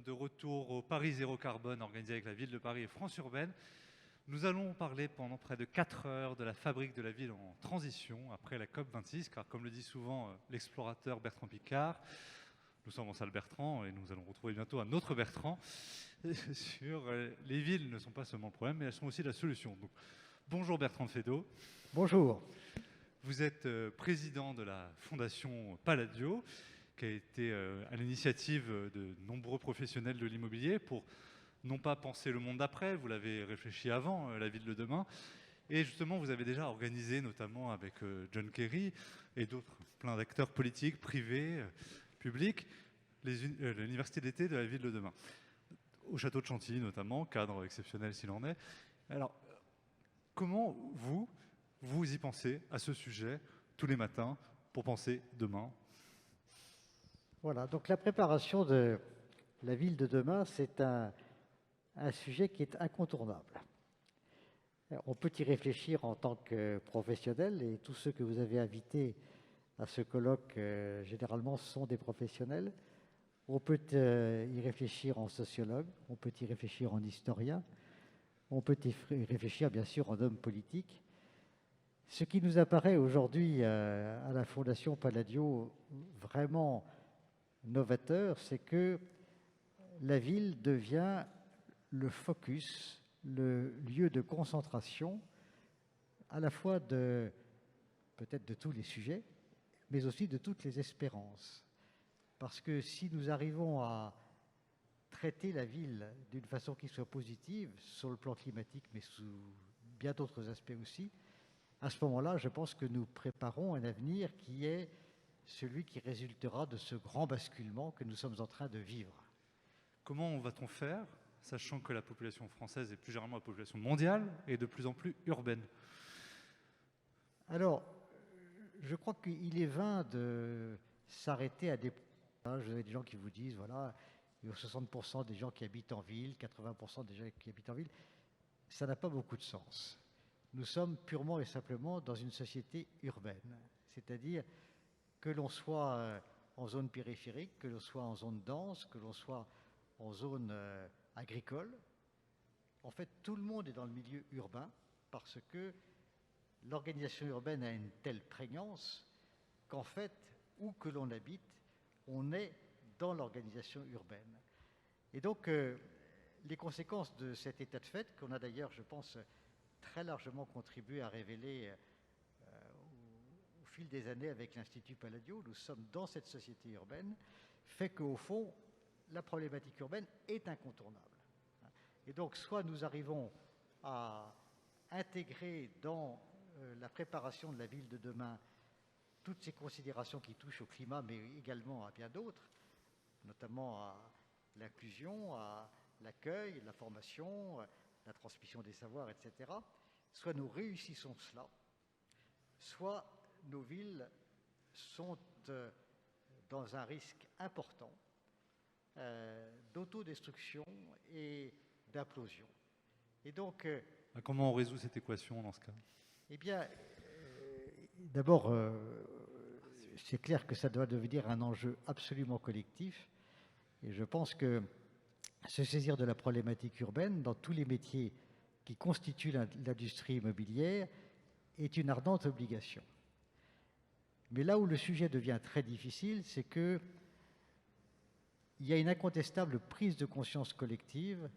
de retour au Paris Zéro Carbone organisé avec la Ville de Paris et France Urbaine. Nous allons parler pendant près de 4 heures de la fabrique de la ville en transition après la COP26, car comme le dit souvent l'explorateur Bertrand Piccard, nous sommes en salle Bertrand et nous allons retrouver bientôt un autre Bertrand sur les villes ne sont pas seulement le problème, mais elles sont aussi la solution. Donc, bonjour Bertrand Fédot. Bonjour. Vous êtes président de la Fondation Palladio, qui a été à l'initiative de nombreux professionnels de l'immobilier pour non pas penser le monde d'après, vous l'avez réfléchi avant, la ville de demain, et justement vous avez déjà organisé, notamment avec John Kerry et d'autres, plein d'acteurs politiques, privés, publics, l'université d'été de la ville de demain, au château de Chantilly notamment, cadre exceptionnel s'il en est. Alors, comment vous y pensez à ce sujet tous les matins pour penser demain? Voilà, donc la préparation de la ville de demain, c'est un sujet qui est incontournable. On peut y réfléchir en tant que professionnel, et tous ceux que vous avez invités à ce colloque, généralement, sont des professionnels. On peut y réfléchir en sociologue, on peut y réfléchir en historien, on peut y réfléchir, bien sûr, en homme politique. Ce qui nous apparaît aujourd'hui à la Fondation Palladio vraiment novateur, c'est que la ville devient le focus, le lieu de concentration, à la fois peut-être de tous les sujets, mais aussi de toutes les espérances. Parce que si nous arrivons à traiter la ville d'une façon qui soit positive, sur le plan climatique, mais sous bien d'autres aspects aussi, à ce moment-là, je pense que nous préparons un avenir qui est celui qui résultera de ce grand basculement que nous sommes en train de vivre. Comment va-t-on faire, sachant que la population française et plus généralement la population mondiale est de plus en plus urbaine? Alors, je crois qu'il est vain de s'arrêter à des... Vous avez des gens qui vous disent, voilà, il y a 60% des gens qui habitent en ville, 80% des gens qui habitent en ville. Ça n'a pas beaucoup de sens. Nous sommes purement et simplement dans une société urbaine, c'est-à-dire que l'on soit en zone périphérique, que l'on soit en zone dense, que l'on soit en zone agricole. En fait, tout le monde est dans le milieu urbain parce que l'organisation urbaine a une telle prégnance qu'en fait, où que l'on habite, on est dans l'organisation urbaine. Et donc, les conséquences de cet état de fait, qu'on a d'ailleurs, je pense, très largement contribué à révéler au fil des années avec l'Institut Palladio, nous sommes dans cette société urbaine, fait qu'au fond, la problématique urbaine est incontournable. Et donc, soit nous arrivons à intégrer dans la préparation de la ville de demain toutes ces considérations qui touchent au climat, mais également à bien d'autres, notamment à l'inclusion, à l'accueil, la formation, la transmission des savoirs, etc. Soit nous réussissons cela, soit nos villes sont dans un risque important d'autodestruction et d'implosion. Et donc... comment on résout cette équation dans ce cas? Eh bien, d'abord, c'est clair que ça doit devenir un enjeu absolument collectif. Et je pense que se saisir de la problématique urbaine dans tous les métiers qui constituent l'industrie immobilière est une ardente obligation. Mais là où le sujet devient très difficile, c'est qu'il y a une incontestable prise de conscience collective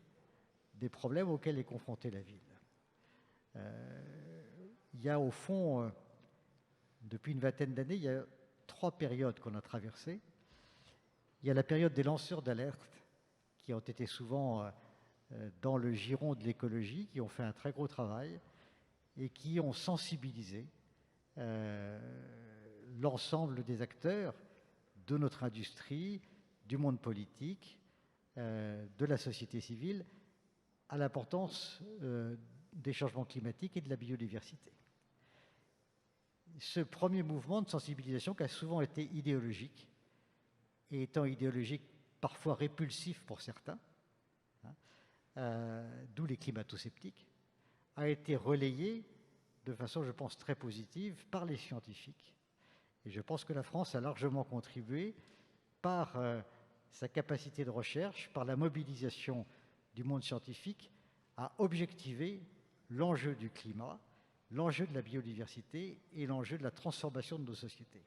des problèmes auxquels est confrontée la ville. Il y a au fond, depuis une vingtaine d'années, il y a 3 périodes qu'on a traversées. Il y a la période des lanceurs d'alerte, qui ont été souvent dans le giron de l'écologie, qui ont fait un très gros travail et qui ont sensibilisé l'ensemble des acteurs de notre industrie, du monde politique, de la société civile, à l'importance des changements climatiques et de la biodiversité. Ce premier mouvement de sensibilisation qui a souvent été idéologique, et étant idéologique parfois répulsif pour certains, d'où les climato-sceptiques, a été relayé de façon, je pense, très positive par les scientifiques. Et je pense que la France a largement contribué par sa capacité de recherche, par la mobilisation du monde scientifique, à objectiver l'enjeu du climat, l'enjeu de la biodiversité et l'enjeu de la transformation de nos sociétés.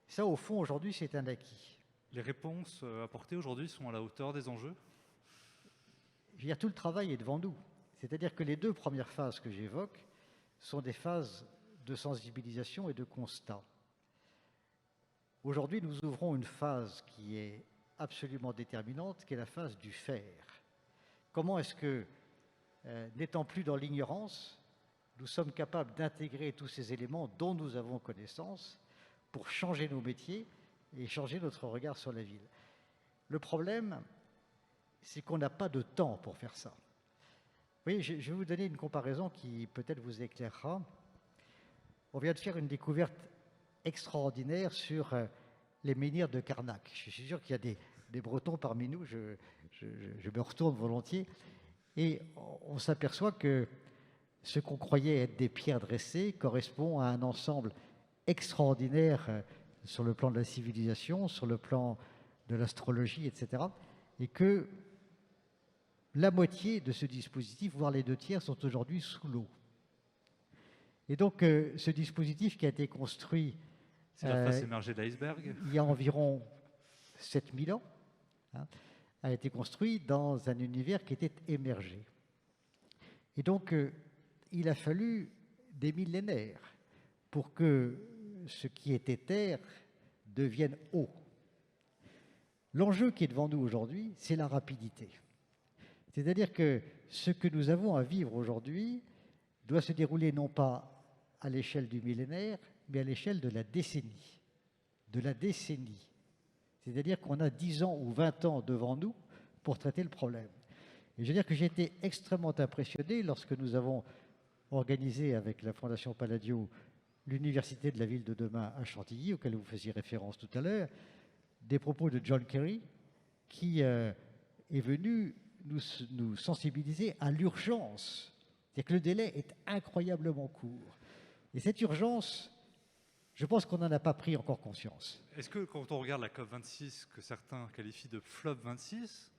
Ça, au fond, aujourd'hui, c'est un acquis. Les réponses apportées aujourd'hui sont à la hauteur des enjeux? Je veux dire, tout le travail est devant nous. C'est-à-dire que les 2 premières phases que j'évoque sont des phases de sensibilisation et de constat. Aujourd'hui, nous ouvrons une phase qui est absolument déterminante, qui est la phase du faire. Comment est-ce que, n'étant plus dans l'ignorance, nous sommes capables d'intégrer tous ces éléments dont nous avons connaissance pour changer nos métiers et changer notre regard sur la ville. Le problème, c'est qu'on n'a pas de temps pour faire ça. Vous voyez, je vais vous donner une comparaison qui peut-être vous éclairera. On vient de faire une découverte extraordinaire sur les menhirs de Carnac. Je suis sûr qu'il y a des Bretons parmi nous, je me retourne volontiers, et on s'aperçoit que ce qu'on croyait être des pierres dressées correspond à un ensemble extraordinaire sur le plan de la civilisation, sur le plan de l'astrologie, etc. Et que la moitié de ce dispositif, voire les 2/3, sont aujourd'hui sous l'eau. Et donc, ce dispositif qui a été construit c'est la face émergée de l'iceberg. Il y a environ 7000 ans, a été construit dans un univers qui était émergé. Et donc, il a fallu des millénaires pour que ce qui était terre devienne eau. L'enjeu qui est devant nous aujourd'hui, c'est la rapidité. C'est-à-dire que ce que nous avons à vivre aujourd'hui doit se dérouler non pas à l'échelle du millénaire, mais à l'échelle de la décennie. De la décennie. C'est-à-dire qu'on a 10 ans ou 20 ans devant nous pour traiter le problème. Et je veux dire que j'ai été extrêmement impressionné lorsque nous avons organisé avec la Fondation Palladio l'Université de la ville de demain à Chantilly, auquel vous faisiez référence tout à l'heure, des propos de John Kerry, qui est venu nous sensibiliser à l'urgence. C'est-à-dire que le délai est incroyablement court. Et cette urgence, je pense qu'on n'en a pas pris encore conscience. Est-ce que quand on regarde la COP26, que certains qualifient de flop 26,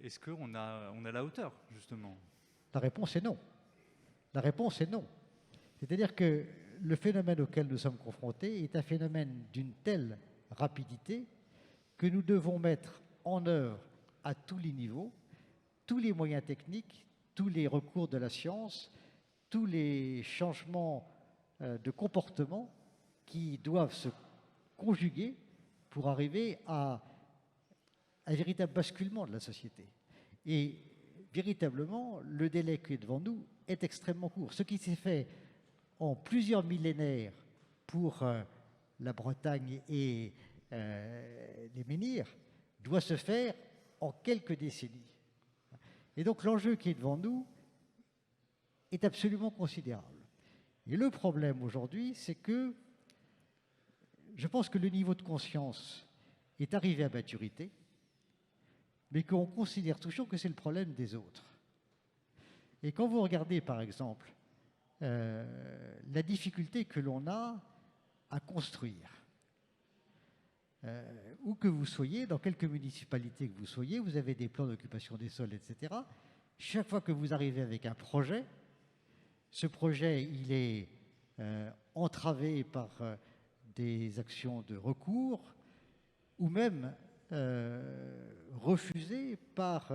est-ce qu'on a la hauteur, justement? La réponse est non. La réponse est non. C'est-à-dire que le phénomène auquel nous sommes confrontés est un phénomène d'une telle rapidité que nous devons mettre en œuvre à tous les niveaux, tous les moyens techniques, tous les recours de la science, tous les changements de comportement qui doivent se conjuguer pour arriver à un véritable basculement de la société. Et véritablement, le délai qui est devant nous est extrêmement court. Ce qui s'est fait en plusieurs millénaires pour la Bretagne et les menhirs doit se faire en quelques décennies. Et donc l'enjeu qui est devant nous est absolument considérable. Et le problème aujourd'hui, c'est que je pense que le niveau de conscience est arrivé à maturité, mais qu'on considère toujours que c'est le problème des autres. Et quand vous regardez, par exemple, la difficulté que l'on a à construire, où que vous soyez, dans quelque municipalité que vous soyez, vous avez des plans d'occupation des sols, etc. Chaque fois que vous arrivez avec un projet, ce projet, il est entravé par des actions de recours ou même refusé par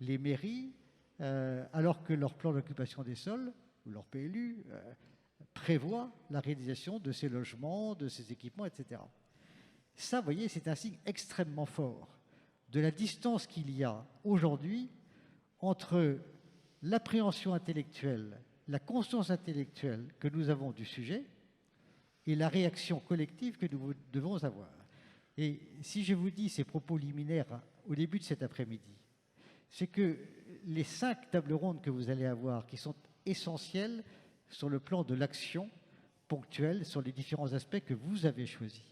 les mairies alors que leur plan d'occupation des sols ou leur PLU prévoit la réalisation de ces logements, de ces équipements, etc. Ça, vous voyez, c'est un signe extrêmement fort de la distance qu'il y a aujourd'hui entre l'appréhension intellectuelle, la conscience intellectuelle que nous avons du sujet et la réaction collective que nous devons avoir. Et si je vous dis ces propos liminaires au début de cet après-midi, c'est que les 5 tables rondes que vous allez avoir, qui sont essentielles sur le plan de l'action ponctuelle, sur les différents aspects que vous avez choisis,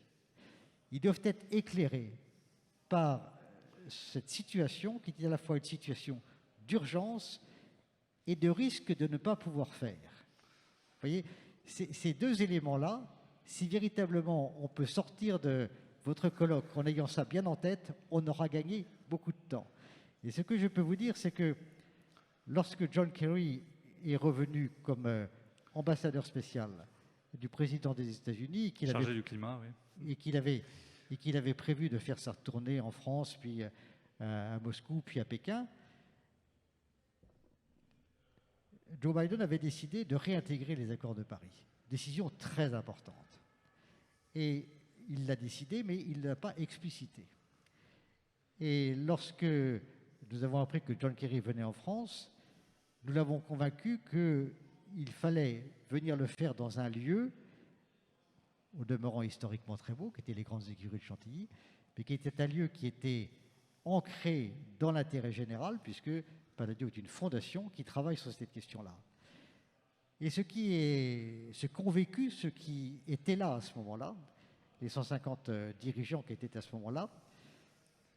ils doivent être éclairés par cette situation qui est à la fois une situation d'urgence et de risque de ne pas pouvoir faire. Vous voyez, ces 2 éléments-là, si véritablement on peut sortir de votre colloque, en ayant ça bien en tête, on aura gagné beaucoup de temps. Et ce que je peux vous dire, c'est que lorsque John Kerry est revenu comme ambassadeur spécial du président des États-Unis, Chargé du climat, oui. et qu'il avait prévu de faire sa tournée en France, puis à Moscou, puis à Pékin, Joe Biden avait décidé de réintégrer les accords de Paris. Décision très importante. Et il l'a décidé, mais il ne l'a pas explicité. Et lorsque nous avons appris que John Kerry venait en France, nous l'avons convaincu qu'il fallait venir le faire dans un lieu, au demeurant historiquement très beau, qui était les Grandes Écuries de Chantilly, mais qui était un lieu qui était ancré dans l'intérêt général, puisque Palladio est une fondation qui travaille sur cette question-là. Et ce qu'ont vécu ceux qui étaient là à ce moment-là, les 150 dirigeants qui étaient à ce moment-là,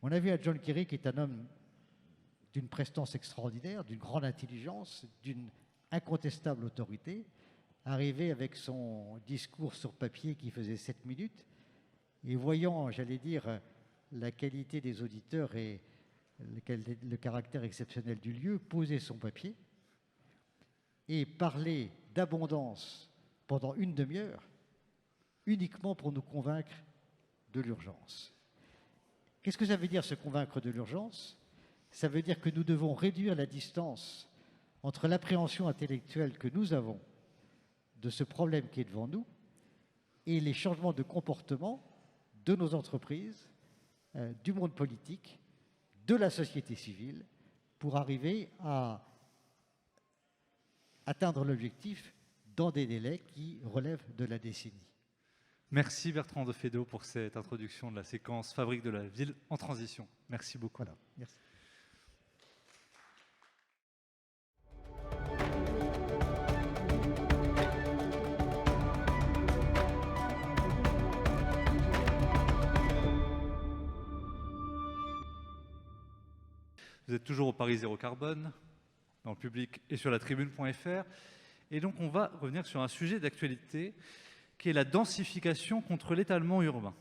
on a vu à John Kerry, qui est un homme d'une prestance extraordinaire, d'une grande intelligence, d'une incontestable autorité, arriver avec son discours sur papier qui faisait 7 minutes, et voyant, j'allais dire, la qualité des auditeurs et le caractère exceptionnel du lieu, poser son papier et parler d'abondance pendant une demi-heure, uniquement pour nous convaincre de l'urgence. Qu'est-ce que ça veut dire, se convaincre de l'urgence? Ça veut dire que nous devons réduire la distance entre l'appréhension intellectuelle que nous avons de ce problème qui est devant nous et les changements de comportement de nos entreprises, du monde politique, de la société civile, pour arriver à atteindre l'objectif dans des délais qui relèvent de la décennie. Merci Bertrand de Fédot pour cette introduction de la séquence Fabrique de la ville en transition. Merci beaucoup. Voilà, merci. Vous êtes toujours au Paris Zéro Carbone, dans le public et sur la tribune.fr. Et donc on va revenir sur un sujet d'actualité qui est la densification contre l'étalement urbain.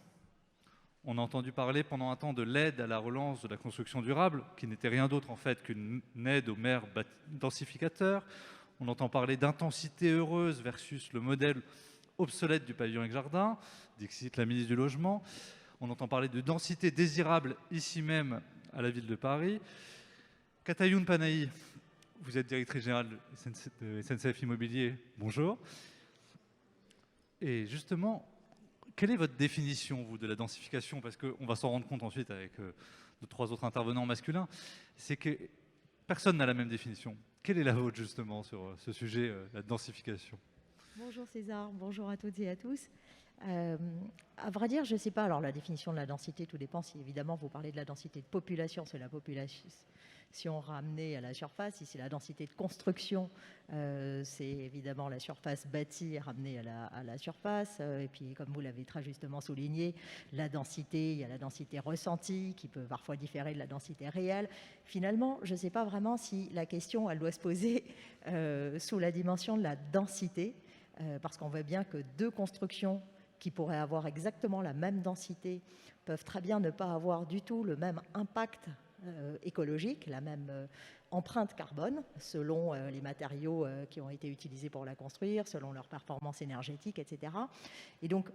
On a entendu parler pendant un temps de l'aide à la relance de la construction durable, qui n'était rien d'autre en fait qu'une aide aux maires densificateurs. On entend parler d'intensité heureuse versus le modèle obsolète du pavillon avec jardin, dixit la ministre du Logement. On entend parler de densité désirable ici même à la ville de Paris. Katayoun Panahi, vous êtes directrice générale de SNCF Immobilier, bonjour. Et justement, quelle est votre définition, vous, de la densification? Parce qu'on va s'en rendre compte ensuite avec nos 3 autres intervenants masculins, c'est que personne n'a la même définition. Quelle est la vôtre, justement, sur ce sujet, la densification? Bonjour César, bonjour à toutes et à tous. À vrai dire, je ne sais pas. Alors, la définition de la densité, tout dépend si, évidemment, vous parlez de la densité de population, c'est la population ramenée à la surface. Si c'est la densité de construction, c'est évidemment la surface bâtie ramenée à la surface. Et puis, comme vous l'avez très justement souligné, la densité, il y a la densité ressentie qui peut parfois différer de la densité réelle. Finalement, je ne sais pas vraiment si la question, elle doit se poser sous la dimension de la densité, parce qu'on voit bien que 2 constructions qui pourraient avoir exactement la même densité peuvent très bien ne pas avoir du tout le même impact écologique, la même empreinte carbone, selon les matériaux qui ont été utilisés pour la construire, selon leur performance énergétique, etc. Et donc,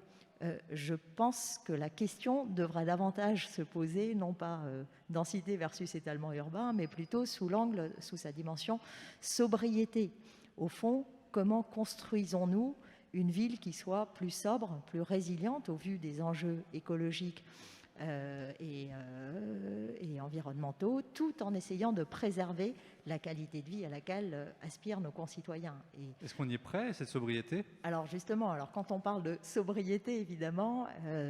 je pense que la question devrait davantage se poser, non pas densité versus étalement urbain, mais plutôt sous sa dimension sobriété. Au fond, comment construisons-nous une ville qui soit plus sobre, plus résiliente au vu des enjeux écologiques et environnementaux, tout en essayant de préserver la qualité de vie à laquelle aspirent nos concitoyens. Est-ce qu'on y est prêt, cette sobriété? Alors justement, quand on parle de sobriété, évidemment,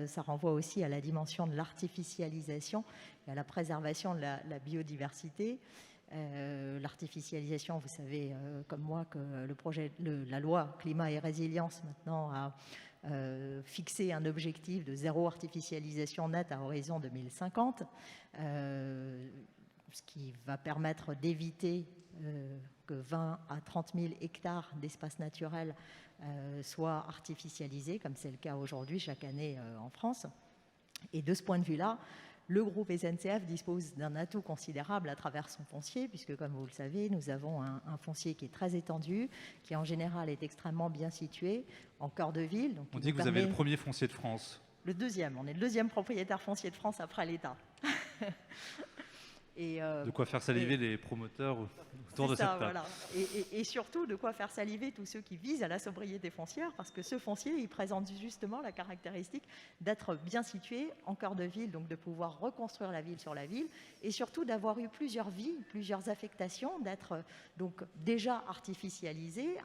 ça renvoie aussi à la dimension de l'artificialisation et à la préservation de la biodiversité. L'artificialisation, vous savez comme moi que la loi climat et résilience maintenant a fixé un objectif de 0 artificialisation nette à horizon 2050, ce qui va permettre d'éviter que 20 à 30 000 hectares d'espace naturel soient artificialisés, comme c'est le cas aujourd'hui chaque année en France. Et de ce point de vue-là, le groupe SNCF dispose d'un atout considérable à travers son foncier, puisque comme vous le savez, nous avons un foncier qui est très étendu, qui en général est extrêmement bien situé, en cœur de ville. Donc On dit que vous avez le premier foncier de France. Le deuxième, on est le deuxième propriétaire foncier de France après l'État. De quoi faire saliver les promoteurs autour de cette table. Voilà. Et surtout, de quoi faire saliver tous ceux qui visent à la sobriété foncière, parce que ce foncier, il présente justement la caractéristique d'être bien situé en cœur de ville, donc de pouvoir reconstruire la ville sur la ville, et surtout d'avoir eu plusieurs vies, plusieurs affectations, d'être donc déjà artificialisé,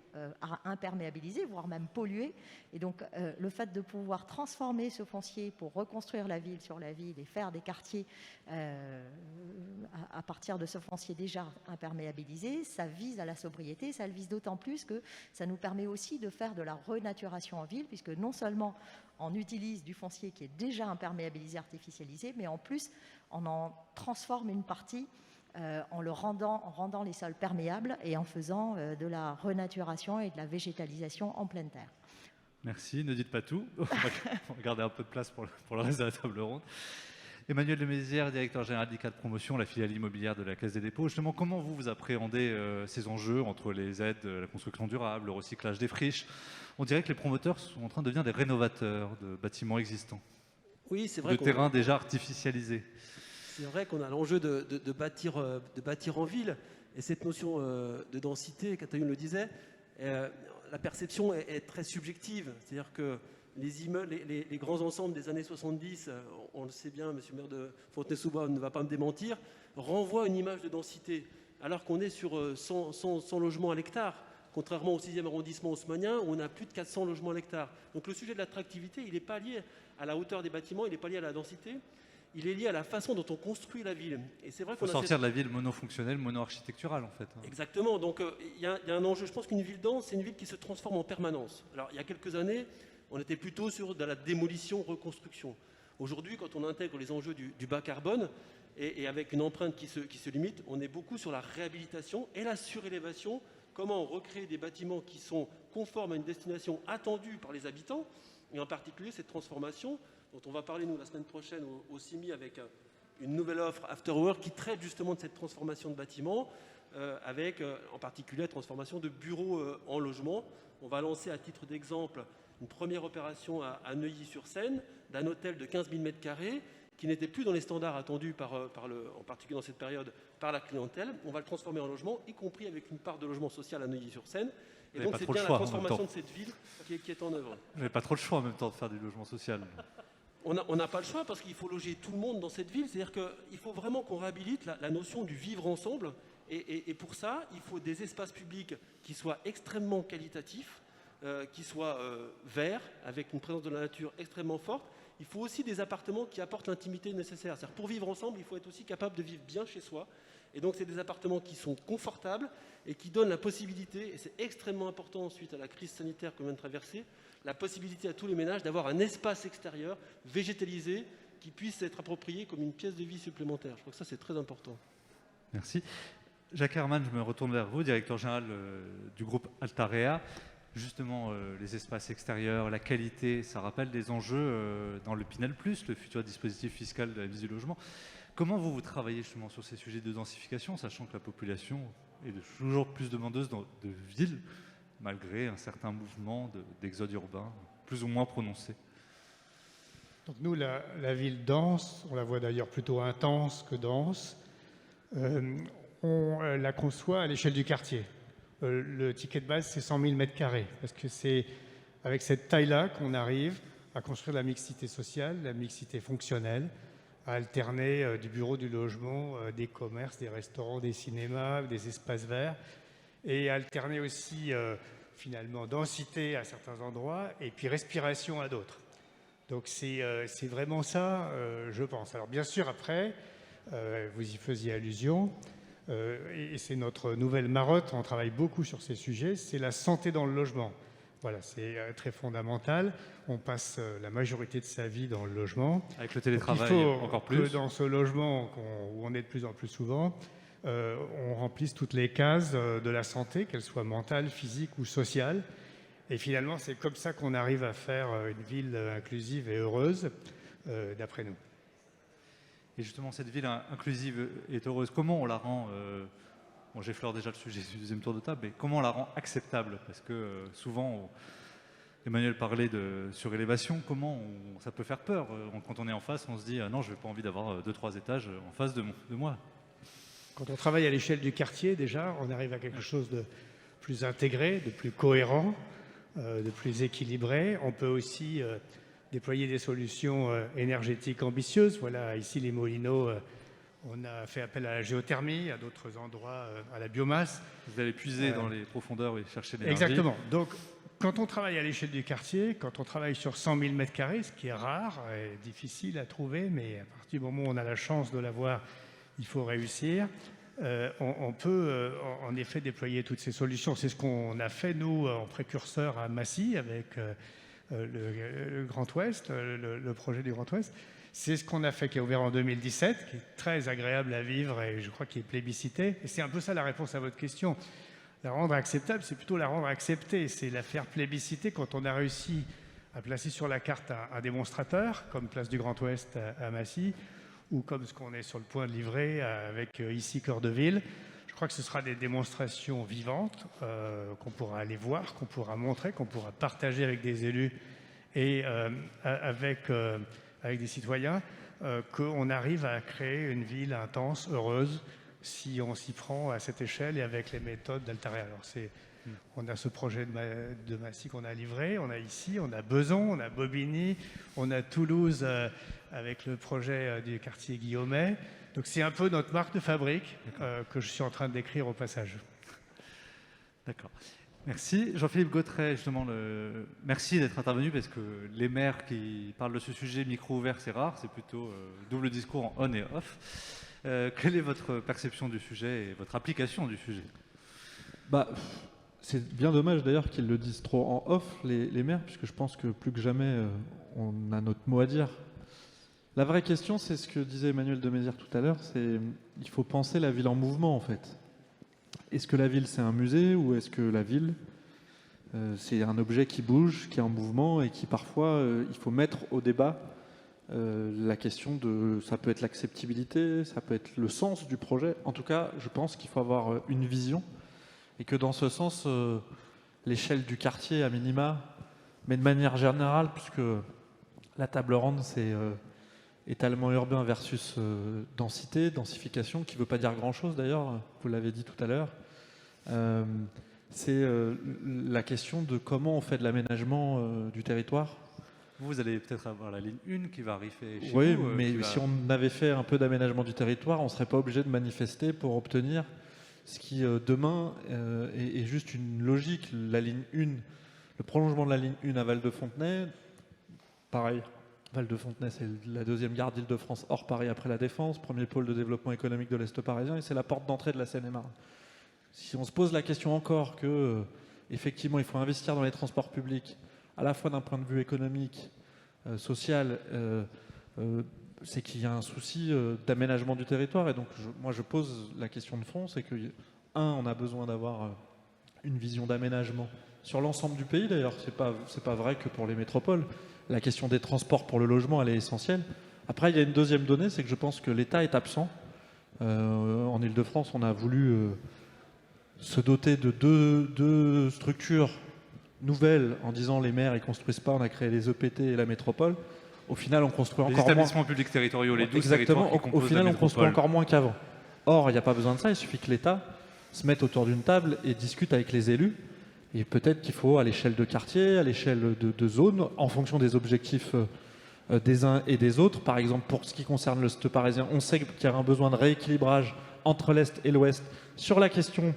imperméabilisé, voire même pollué. Et donc, le fait de pouvoir transformer ce foncier pour reconstruire la ville sur la ville et faire des quartiers à partir de ce foncier déjà imperméabilisé, ça vise à la sobriété, ça le vise d'autant plus que ça nous permet aussi de faire de la renaturation en ville, puisque non seulement on utilise du foncier qui est déjà imperméabilisé, artificialisé, mais en plus on en transforme une partie en rendant les sols perméables et en faisant de la renaturation et de la végétalisation en pleine terre. Merci, ne dites pas tout, on va garder un peu de place pour le reste de la table ronde. Emmanuel Lemézières, directeur général d'ICAD Promotion, la filiale immobilière de la Caisse des dépôts. Justement, comment vous appréhendez ces enjeux entre les aides, la construction durable, le recyclage des friches? On dirait que les promoteurs sont en train de devenir des rénovateurs de bâtiments existants. Oui, c'est vrai. De terrains déjà artificialisés. C'est vrai qu'on a l'enjeu de bâtir en ville. Et cette notion de densité, Catherine le disait, la perception est très subjective. C'est-à-dire que les grands ensembles des années 70, on le sait bien, monsieur le maire de Fontenay-sous-Bois ne va pas me démentir, renvoient une image de densité, alors qu'on est sur 100 logements à l'hectare, contrairement au 6e arrondissement haussmannien, où on a plus de 400 logements à l'hectare. Donc le sujet de l'attractivité, il n'est pas lié à la hauteur des bâtiments, il n'est pas lié à la densité, il est lié à la façon dont on construit la ville. Et c'est vrai qu'on sortir de la ville monofonctionnelle, mono-architecturale en fait. Exactement, donc il y a un enjeu, je pense qu'une ville dense, c'est une ville qui se transforme en permanence. Alors il y a quelques années, on était plutôt sur de la démolition-reconstruction. Aujourd'hui, quand on intègre les enjeux du bas carbone et avec une empreinte qui se limite, on est beaucoup sur la réhabilitation et la surélévation. Comment recréer des bâtiments qui sont conformes à une destination attendue par les habitants, et en particulier cette transformation dont on va parler nous la semaine prochaine au CIMI avec une nouvelle offre After Work qui traite justement de cette transformation de bâtiments, avec en particulier la transformation de bureaux en logement. On va lancer à titre d'exemple une première opération à Neuilly-sur-Seine d'un hôtel de 15 000 m² qui n'était plus dans les standards attendus en particulier dans cette période, par la clientèle. On va le transformer en logement, y compris avec une part de logement social à Neuilly-sur-Seine. Et donc c'est bien la transformation de cette ville qui est en œuvre. Vous n'avez pas trop le choix en même temps de faire du logement social. On n'a pas le choix parce qu'il faut loger tout le monde dans cette ville. C'est-à-dire qu'il faut vraiment qu'on réhabilite la notion du vivre ensemble. Et pour ça, il faut des espaces publics qui soient extrêmement qualitatifs, qui soient verts, avec une présence de la nature extrêmement forte. Il faut aussi des appartements qui apportent l'intimité nécessaire. C'est-à-dire pour vivre ensemble, il faut être aussi capable de vivre bien chez soi. Et donc, c'est des appartements qui sont confortables et qui donnent la possibilité, et c'est extrêmement important suite à la crise sanitaire qu'on vient de traverser, la possibilité à tous les ménages d'avoir un espace extérieur végétalisé qui puisse être approprié comme une pièce de vie supplémentaire. Je crois que ça, c'est très important. Merci. Jacques Herman, je me retourne vers vous, directeur général du groupe Altarea. Justement, les espaces extérieurs, la qualité, ça rappelle des enjeux dans le Pinel+, le futur dispositif fiscal de la mise du logement. Comment vous travaillez justement sur ces sujets de densification, sachant que la population est toujours plus demandeuse de villes, malgré un certain mouvement d'exode urbain plus ou moins prononcé? Donc nous, la ville dense, on la voit d'ailleurs plutôt intense que dense, on la conçoit à l'échelle du quartier. Le ticket de base, c'est 100 000 m², parce que c'est avec cette taille-là qu'on arrive à construire la mixité sociale, la mixité fonctionnelle, à alterner du bureau, du logement, des commerces, des restaurants, des cinémas, des espaces verts, et alterner aussi finalement densité à certains endroits et puis respiration à d'autres. Donc c'est vraiment ça, je pense. Alors bien sûr, après, vous y faisiez allusion, et c'est notre nouvelle marotte, on travaille beaucoup sur ces sujets, c'est la santé dans le logement. Voilà, c'est très fondamental. On passe la majorité de sa vie dans le logement. Avec le télétravail, encore plus. Il faut que dans ce logement où on est de plus en plus souvent, on remplisse toutes les cases de la santé, qu'elles soient mentales, physiques ou sociales. Et finalement, c'est comme ça qu'on arrive à faire une ville inclusive et heureuse. d'après nous. Et justement, cette ville inclusive est heureuse. Comment on la rend bon, j'effleure déjà le sujet du deuxième tour de table, mais comment on la rend acceptable? Parce que souvent, Emmanuel parlait de surélévation. Comment ça peut faire peur? Quand on est en face, on se dit non, je n'ai pas envie d'avoir 2-3 étages en face de moi. Quand on travaille à l'échelle du quartier, déjà, on arrive à quelque chose de plus intégré, de plus cohérent, de plus équilibré. On peut aussi déployer des solutions énergétiques ambitieuses. Voilà, ici, les Moulineaux, on a fait appel à la géothermie, à d'autres endroits, à la biomasse. Vous allez puiser dans les profondeurs et chercher de l'énergie. Exactement. Donc, quand on travaille à l'échelle du quartier, quand on travaille sur 100 000 m², ce qui est rare et difficile à trouver, mais à partir du moment où on a la chance de l'avoir, il faut réussir. On peut en effet déployer toutes ces solutions. C'est ce qu'on a fait, nous, en précurseur à Massy, avec le Grand Ouest, le projet du Grand Ouest. C'est ce qu'on a fait, qui a ouvert en 2017, qui est très agréable à vivre et je crois qu'il est plébiscité. Et c'est un peu ça la réponse à votre question. La rendre acceptable, c'est plutôt la rendre acceptée. C'est la faire plébisciter quand on a réussi à placer sur la carte un démonstrateur, comme Place du Grand Ouest à Massy, ou comme ce qu'on est sur le point de livrer avec ici Cœur de Ville. Je crois que ce sera des démonstrations vivantes qu'on pourra aller voir, qu'on pourra montrer, qu'on pourra partager avec des élus et avec des citoyens, qu'on arrive à créer une ville intense, heureuse, si on s'y prend à cette échelle et avec les méthodes d'Altaria. Alors on a ce projet de Massy qu'on a livré, on a ici, on a Besançon, on a Bobigny, on a Toulouse avec le projet du quartier Guillaumet. Donc c'est un peu notre marque de fabrique que je suis en train de décrire au passage. D'accord. Merci. Jean-Philippe Gautret, justement, merci d'être intervenu parce que les maires qui parlent de ce sujet micro ouvert, c'est rare, c'est plutôt double discours en on et off. Quelle est votre perception du sujet et votre application du sujet? C'est bien dommage d'ailleurs qu'ils le disent trop en off, les maires, puisque je pense que plus que jamais, on a notre mot à dire. La vraie question, c'est ce que disait Emmanuel de Mézières tout à l'heure, c'est il faut penser la ville en mouvement en fait. Est-ce que la ville c'est un musée ou est-ce que la ville c'est un objet qui bouge, qui est en mouvement et qui parfois il faut mettre au débat la question de, ça peut être l'acceptabilité, ça peut être le sens du projet. En tout cas, je pense qu'il faut avoir une vision et que dans ce sens, l'échelle du quartier à minima, mais de manière générale, puisque la table ronde c'est étalement urbain versus densité, densification, qui ne veut pas dire grand-chose d'ailleurs, vous l'avez dit tout à l'heure. C'est la question de comment on fait de l'aménagement du territoire. Vous allez peut-être avoir la ligne 1 qui va arriver chez oui, vous. Oui, mais si on avait fait un peu d'aménagement du territoire, on ne serait pas obligé de manifester pour obtenir ce qui, demain, est juste une logique. La ligne 1, le prolongement de la ligne 1 à Val-de-Fontenay, pareil. Val-de-Fontenay, c'est la deuxième gare d'Île-de-France hors Paris après la Défense, premier pôle de développement économique de l'Est parisien, et c'est la porte d'entrée de la Seine-et-Marne. Si on se pose la question encore que, effectivement, il faut investir dans les transports publics, à la fois d'un point de vue économique, social, c'est qu'il y a un souci d'aménagement du territoire. Et donc, moi, je pose la question de fond, c'est que, on a besoin d'avoir une vision d'aménagement sur l'ensemble du pays, d'ailleurs. C'est pas vrai que pour les métropoles. La question des transports pour le logement, elle est essentielle. Après, il y a une deuxième donnée, c'est que je pense que l'État est absent. En Île-de-France, on a voulu se doter de deux structures nouvelles en disant les maires, ils ne construisent pas, on a créé les EPT et la métropole. Au final, on construit encore moins. Les établissements publics territoriaux, les 12 exactement, territoires qui composent au final, la on construit métropole. encore moins qu'avant. Or, il n'y a pas besoin de ça, il suffit que l'État se mette autour d'une table et discute avec les élus. Et peut-être qu'il faut, à l'échelle de quartier, à l'échelle de zone, en fonction des objectifs des uns et des autres. Par exemple, pour ce qui concerne l'Est parisien, on sait qu'il y a un besoin de rééquilibrage entre l'Est et l'Ouest sur la question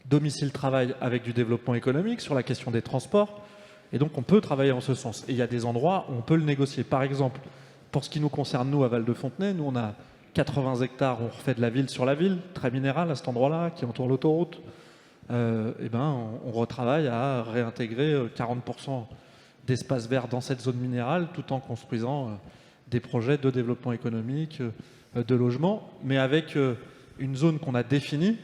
domicile-travail avec du développement économique, sur la question des transports. Et donc, on peut travailler en ce sens. Et il y a des endroits où on peut le négocier. Par exemple, pour ce qui nous concerne, nous, à Val-de-Fontenay, nous, on a 80 hectares, on refait de la ville sur la ville, très minéral à cet endroit-là, qui entoure l'autoroute. On retravaille à réintégrer 40% d'espace vert dans cette zone minérale tout en construisant des projets de développement économique, de logement, mais avec une zone qu'on a définie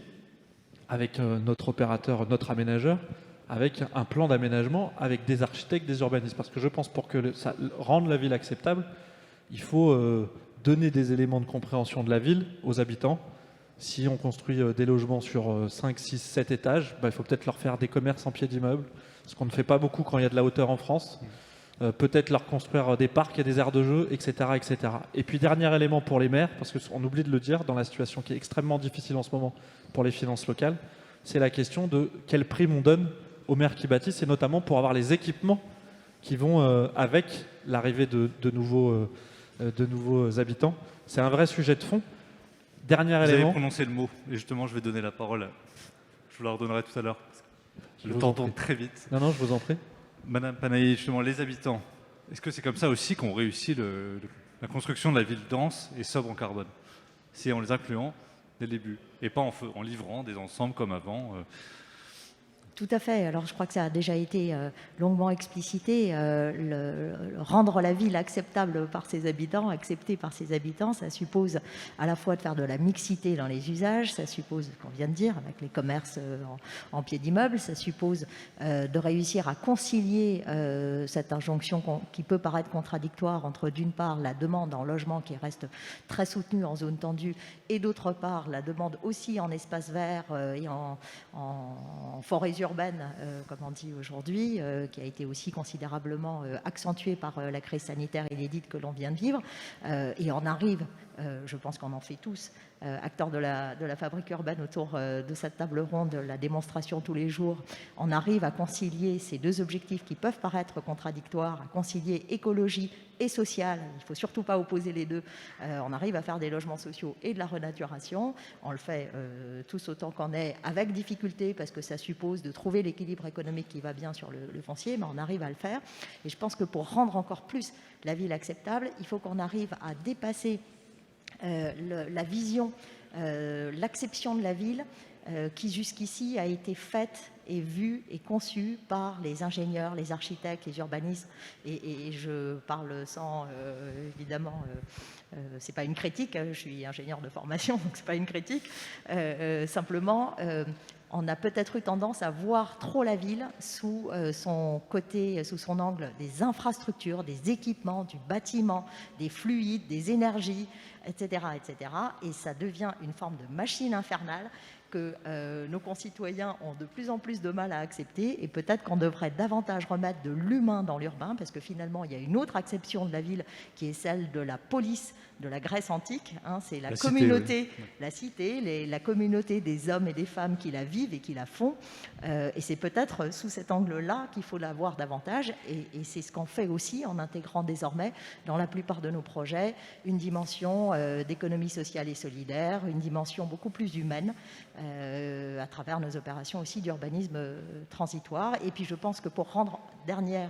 avec notre opérateur, notre aménageur, avec un plan d'aménagement, avec des architectes, des urbanistes. Parce que je pense pour que ça rende la ville acceptable, il faut donner des éléments de compréhension de la ville aux habitants. Si on construit des logements sur 5, 6, 7 étages, il faut peut-être leur faire des commerces en pied d'immeuble, ce qu'on ne fait pas beaucoup quand il y a de la hauteur en France. Peut-être leur construire des parcs et des aires de jeu, etc., etc. Et puis, dernier élément pour les maires, parce qu'on oublie de le dire, dans la situation qui est extrêmement difficile en ce moment pour les finances locales, c'est la question de quelle prime on donne aux maires qui bâtissent, et notamment pour avoir les équipements qui vont avec l'arrivée de nouveaux habitants. C'est un vrai sujet de fond. Dernier Vous élément. avez prononcé le mot, et justement, je vais donner la parole. Je vous la redonnerai tout à l'heure. Le temps tourne très vite. Non, je vous en prie. Madame Panahi, justement, les habitants, est-ce que c'est comme ça aussi qu'on réussit la construction de la ville dense et sobre en carbone? C'est en les incluant dès le début, et pas en livrant des ensembles comme avant. Tout à fait. Alors, je crois que ça a déjà été longuement explicité. Rendre la ville acceptable par ses habitants, acceptée par ses habitants, ça suppose à la fois de faire de la mixité dans les usages, ça suppose, qu'on vient de dire, avec les commerces en pied d'immeuble, ça suppose de réussir à concilier cette injonction qui peut paraître contradictoire entre, d'une part, la demande en logement qui reste très soutenue en zone tendue, et d'autre part, la demande aussi en espace vert et en forêts urbaine, comme on dit aujourd'hui, qui a été aussi considérablement accentuée par la crise sanitaire inédite que l'on vient de vivre. Et on arrive, je pense qu'on en fait tous, acteurs de la fabrique urbaine autour de cette table ronde, la démonstration tous les jours, on arrive à concilier ces deux objectifs qui peuvent paraître contradictoires, à concilier écologie et sociale. Il ne faut surtout pas opposer les deux. On arrive à faire des logements sociaux et de la renaturation. On le fait tous autant qu'on est, avec difficulté, parce que ça suppose de trouver l'équilibre économique qui va bien sur le foncier, mais on arrive à le faire. Et je pense que pour rendre encore plus la ville acceptable, il faut qu'on arrive à dépasser la vision, l'acception de la ville qui jusqu'ici a été faite et vue et conçue par les ingénieurs, les architectes, les urbanistes. Et je parle sans, évidemment, c'est pas une critique, je suis ingénieur de formation, donc c'est pas une critique. Simplement, on a peut-être eu tendance à voir trop la ville sous son côté, sous son angle des infrastructures, des équipements, du bâtiment, des fluides, des énergies, etc., etc. Et ça devient une forme de machine infernale que nos concitoyens ont de plus en plus de mal à accepter, et peut-être qu'on devrait davantage remettre de l'humain dans l'urbain, parce que finalement il y a une autre acception de la ville qui est celle de la police de la Grèce antique, hein, c'est la communauté, cité, oui. La cité, la communauté des hommes et des femmes qui la vivent et qui la font, et c'est peut-être sous cet angle-là qu'il faut la voir davantage, et c'est ce qu'on fait aussi en intégrant désormais dans la plupart de nos projets une dimension d'économie sociale et solidaire, une dimension beaucoup plus humaine, à travers nos opérations aussi d'urbanisme transitoire. Et puis je pense que pour rendre dernière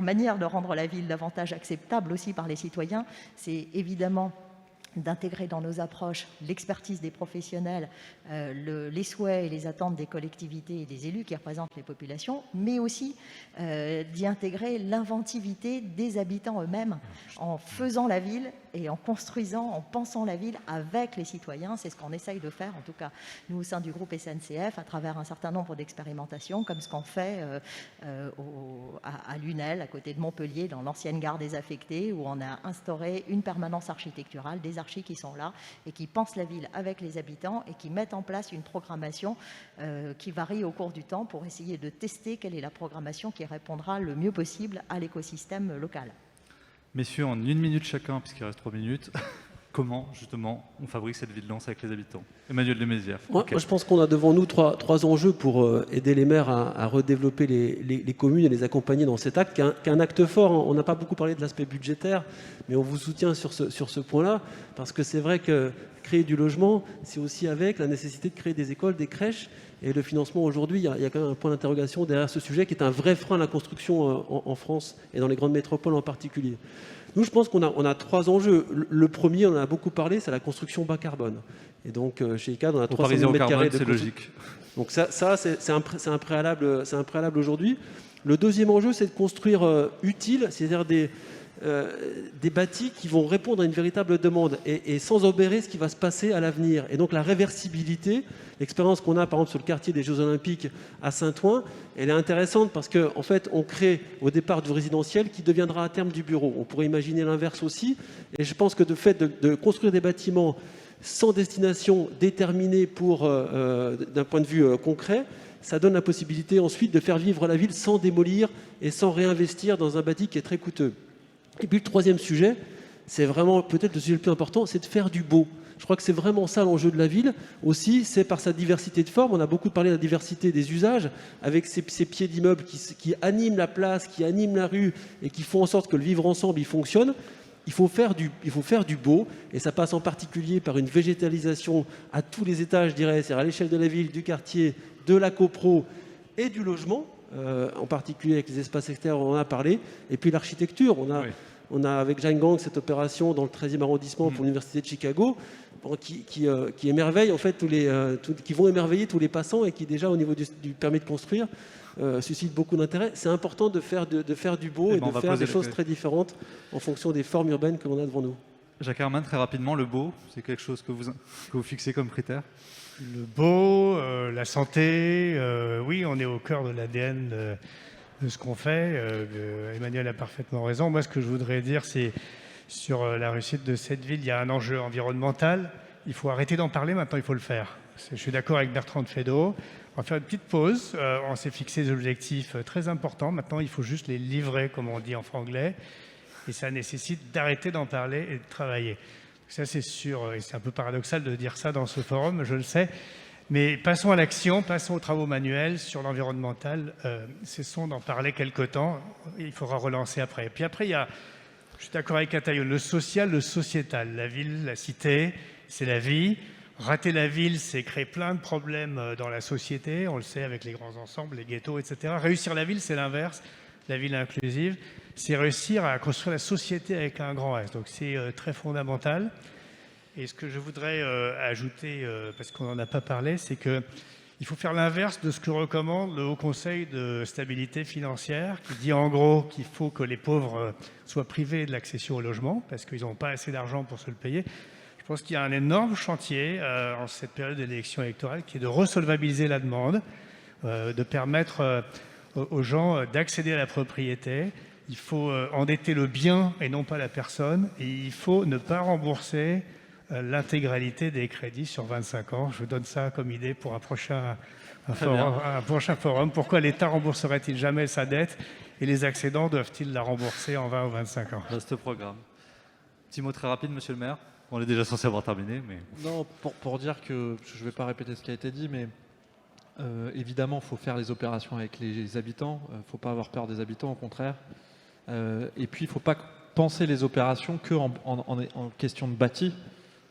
manière de rendre la ville davantage acceptable aussi par les citoyens, c'est évidemment d'intégrer dans nos approches l'expertise des professionnels, les souhaits et les attentes des collectivités et des élus qui représentent les populations, mais aussi d'y intégrer l'inventivité des habitants eux-mêmes en faisant la ville et en construisant, en pensant la ville avec les citoyens. C'est ce qu'on essaye de faire, en tout cas nous au sein du groupe SNCF, à travers un certain nombre d'expérimentations, comme ce qu'on fait à Lunel, à côté de Montpellier, dans l'ancienne gare désaffectée, où on a instauré une permanence architecturale, des archis qui sont là et qui pensent la ville avec les habitants et qui mettent en place une programmation qui varie au cours du temps pour essayer de tester quelle est la programmation qui répondra le mieux possible à l'écosystème local. Messieurs, en 1 minute chacun, puisqu'il reste 3 minutes, comment justement on fabrique cette ville dense avec les habitants? Emmanuel Desmézières. Moi, je pense qu'on a devant nous trois enjeux pour aider les maires à redévelopper les communes et les accompagner dans cet acte, qui est un acte fort. On n'a pas beaucoup parlé de l'aspect budgétaire, mais on vous soutient sur ce point-là, parce que c'est vrai que créer du logement, c'est aussi avec la nécessité de créer des écoles, des crèches, et le financement aujourd'hui, il y a quand même un point d'interrogation derrière ce sujet qui est un vrai frein à la construction en France et dans les grandes métropoles en particulier. Nous, je pense qu'on a 3 enjeux. Le premier, on en a beaucoup parlé, c'est la construction bas carbone. Et donc, chez ICAD, on a 300 000 mètres carrés de c'est logique. Donc ça c'est un préalable aujourd'hui. Le deuxième enjeu, c'est de construire utile, c'est-à-dire des bâtis qui vont répondre à une véritable demande et sans obérer ce qui va se passer à l'avenir. Et donc la réversibilité, l'expérience qu'on a par exemple sur le quartier des Jeux Olympiques à Saint-Ouen, elle est intéressante parce qu'en fait on crée au départ du résidentiel qui deviendra à terme du bureau. On pourrait imaginer l'inverse aussi. Et je pense que de fait de construire des bâtiments sans destination déterminée d'un point de vue concret, ça donne la possibilité ensuite de faire vivre la ville sans démolir et sans réinvestir dans un bâti qui est très coûteux. Et puis le troisième sujet, c'est vraiment peut-être le sujet le plus important, c'est de faire du beau. Je crois que c'est vraiment ça l'enjeu de la ville aussi, c'est par sa diversité de formes. On a beaucoup parlé de la diversité des usages, avec ces pieds d'immeubles qui animent la place, qui animent la rue et qui font en sorte que le vivre ensemble, il fonctionne. Il faut faire du beau, et ça passe en particulier par une végétalisation à tous les étages, je dirais, c'est-à-dire à l'échelle de la ville, du quartier, de la copro et du logement, en particulier avec les espaces extérieurs, on en a parlé, et puis l'architecture. On a avec Jane Gang cette opération dans le 13e arrondissement pour l'Université de Chicago, qui émerveille en fait qui vont émerveiller tous les passants et qui déjà au niveau du permis de construire suscite beaucoup d'intérêt. C'est important de faire du beau et de faire des choses très différentes en fonction des formes urbaines que l'on a devant nous. Jacques Herman, très rapidement, le beau, c'est quelque chose que vous fixez comme critère? Le beau, la santé, oui, on est au cœur de l'ADN de ce qu'on fait. Emmanuel a parfaitement raison. Moi, ce que je voudrais dire, c'est sur la réussite de cette ville, il y a un enjeu environnemental. Il faut arrêter d'en parler, maintenant il faut le faire. Je suis d'accord avec Bertrand de Fédot. On va faire une petite pause. On s'est fixé des objectifs très importants. Maintenant, il faut juste les livrer, comme on dit en franglais. Et ça nécessite d'arrêter d'en parler et de travailler. Ça, c'est sûr. Et c'est un peu paradoxal de dire ça dans ce forum, je le sais. Mais passons à l'action, passons aux travaux manuels sur l'environnemental. Cessons d'en parler quelque temps. Il faudra relancer après. Et puis après, je suis d'accord avec Ataïo, le social, le sociétal. La ville, la cité, c'est la vie. Rater la ville, c'est créer plein de problèmes dans la société. On le sait avec les grands ensembles, les ghettos, etc. Réussir la ville, c'est l'inverse. La ville inclusive, c'est réussir à construire la société avec un grand S. Donc c'est très fondamental. Et ce que je voudrais ajouter, parce qu'on n'en a pas parlé, c'est qu'il faut faire l'inverse de ce que recommande le Haut Conseil de stabilité financière, qui dit en gros qu'il faut que les pauvres soient privés de l'accession au logement, parce qu'ils n'ont pas assez d'argent pour se le payer. Je pense qu'il y a un énorme chantier en cette période d'élection électorale qui est de resolvabiliser la demande, de permettre aux gens d'accéder à la propriété. Il faut endetter le bien et non pas la personne. Et il faut ne pas rembourser l'intégralité des crédits sur 25 ans. Je vous donne ça comme idée pour un prochain forum. Pourquoi l'État rembourserait-il jamais sa dette et les accédants doivent-ils la rembourser en 20 ou 25 ans? Vaste programme. Petit mot très rapide, monsieur le maire. On est déjà censé avoir terminé, mais... Non, pour dire que, je ne vais pas répéter ce qui a été dit, mais évidemment, il faut faire les opérations avec les habitants. Il ne faut pas avoir peur des habitants, au contraire. Et puis, il ne faut pas penser les opérations qu'en question de bâti,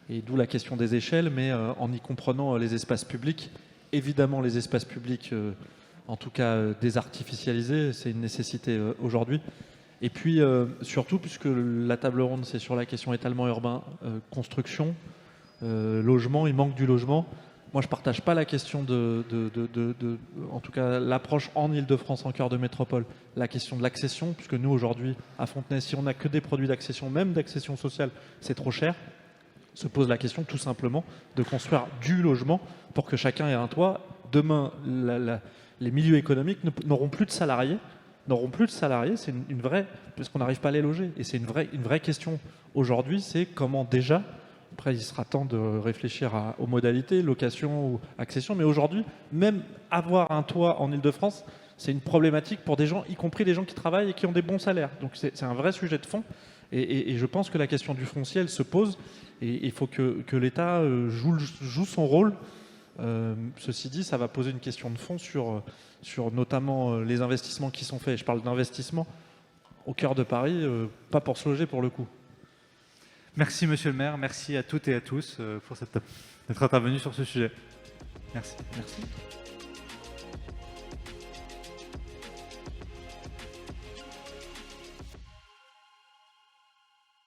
et d'où la question des échelles, mais en y comprenant les espaces publics. Évidemment, les espaces publics, en tout cas désartificialisés, c'est une nécessité aujourd'hui. Et puis, surtout, puisque la table ronde, c'est sur la question étalement urbain, construction, logement, il manque du logement. Moi, je ne partage pas la question en tout cas, l'approche en Ile-de-France, en cœur de métropole, la question de l'accession, puisque nous, aujourd'hui, à Fontenay, si on n'a que des produits d'accession, même d'accession sociale, c'est trop cher. Se pose la question, tout simplement, de construire du logement pour que chacun ait un toit. Demain, les milieux économiques n'auront plus de salariés. C'est une vraie, parce qu'on n'arrive pas à les loger. Et c'est une vraie question aujourd'hui, c'est comment déjà, après il sera temps de réfléchir aux modalités, location ou accession, mais aujourd'hui, même avoir un toit en Ile-de-France, c'est une problématique pour des gens, y compris des gens qui travaillent et qui ont des bons salaires. Donc c'est un vrai sujet de fond. Et je pense que la question du foncier, elle se pose. Et il faut que l'État joue son rôle. Ceci dit, ça va poser une question de fond sur notamment les investissements qui sont faits. Je parle d'investissement au cœur de Paris, pas pour se loger pour le coup. Merci monsieur le maire, merci à toutes et à tous pour d'être intervenus sur ce sujet. Merci. Merci.